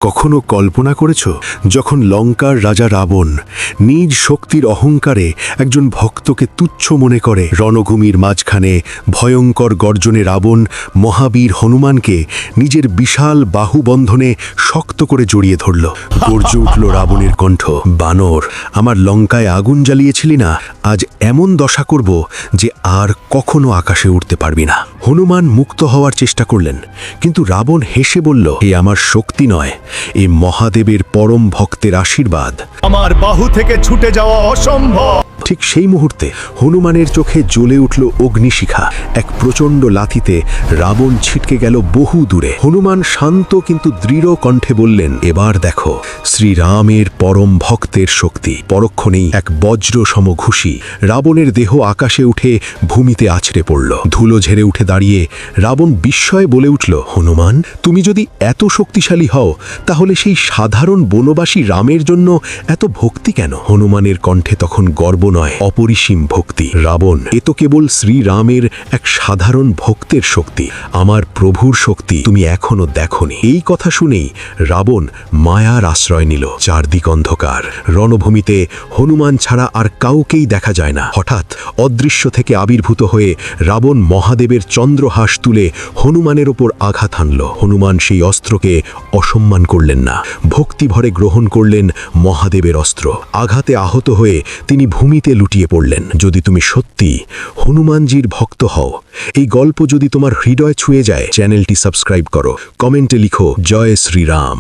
কখনো কল্পনা করেছ যখন লঙ্কার রাজা রাবণ নিজ শক্তির অহংকারে একজন ভক্তকে তুচ্ছ মনে করে? রণভূমির মাঝখানে ভয়ঙ্কর গর্জনে রাবণ মহাবীর হনুমানকে নিজের বিশাল বাহুবন্ধনে শক্ত করে জড়িয়ে ধরল। গর্জে উঠল রাবণের কণ্ঠ, বানর, আমার লঙ্কায় আগুন জ্বালিয়েছিলি না, আজ এমন দশা করব যে আর কখনো আকাশে উঠতে পারবি না। হনুমান মুক্ত হওয়ার চেষ্টা করলেন, কিন্তু রাবণ হেসে বলল, এ আমার শক্তি নয়, এ মহাদেবের পরম ভক্তের আশীর্বাদ। আমার বাহু থেকে ছুটে যাওয়া অসম্ভব। ঠিক সেই মুহূর্তে হনুমানের চোখে জ্বলে উঠল অগ্নিশিখা। এক প্রচণ্ড লাথিতে রাবণ ছিটকে গেল বহু দূরে। হনুমান শান্ত কিন্তু দৃঢ় কণ্ঠে বললেন, এবার দেখো শ্রীরামের পরম ভক্তের শক্তি। পরক্ষণেই এক বজ্র সম ঘুষি রাবণের দেহ আকাশে উঠে ভূমিতে আছড়ে পড়ল। ধুলো ঝেড়ে উঠে দাঁড়িয়ে রাবণ বিস্ময়ে বলে উঠল, হনুমান, তুমি যদি এত শক্তিশালী হও তাহলে সেই সাধারণ বনবাসী রামের জন্য এত ভক্তি কেন? হনুমানের কণ্ঠে তখন গর্ব নয়, অপরিসীম ভক্তি। রাবণ, এ তো কেবল শ্রীরামের এক সাধারণ ভক্তের শক্তি, আমার প্রভুর শক্তি তুমি এখনো দেখোনি। এই কথা শুনেই রাবণ মায়ার আশ্রয় নিল। চারদিক অন্ধকার, রণভূমিতে হনুমান ছাড়া আর কাউকেই দেখা যায় না। হঠাৎ অদৃশ্য থেকে আবির্ভূত হয়ে রাবণ মহাদেবের চন্দ্রহাস তুলে হনুমানের ওপর আঘাত হানল। হনুমান সেই অস্ত্রকে অসম্মান করলেন না, ভক্তি ভরে গ্রহণ করলেন মহাদেবের অস্ত্র। আঘাতে আহত হয়ে তিনি ভূমিতে লুটিয়ে পড়লেন। যদি তুমি সত্যি হনুমানজির ভক্ত হও, এই গল্প যদি তোমার হৃদয় ছুঁয়ে যায়, চ্যানেলটি সাবস্ক্রাইব করো, কমেন্টে লিখো জয় শ্রীরাম।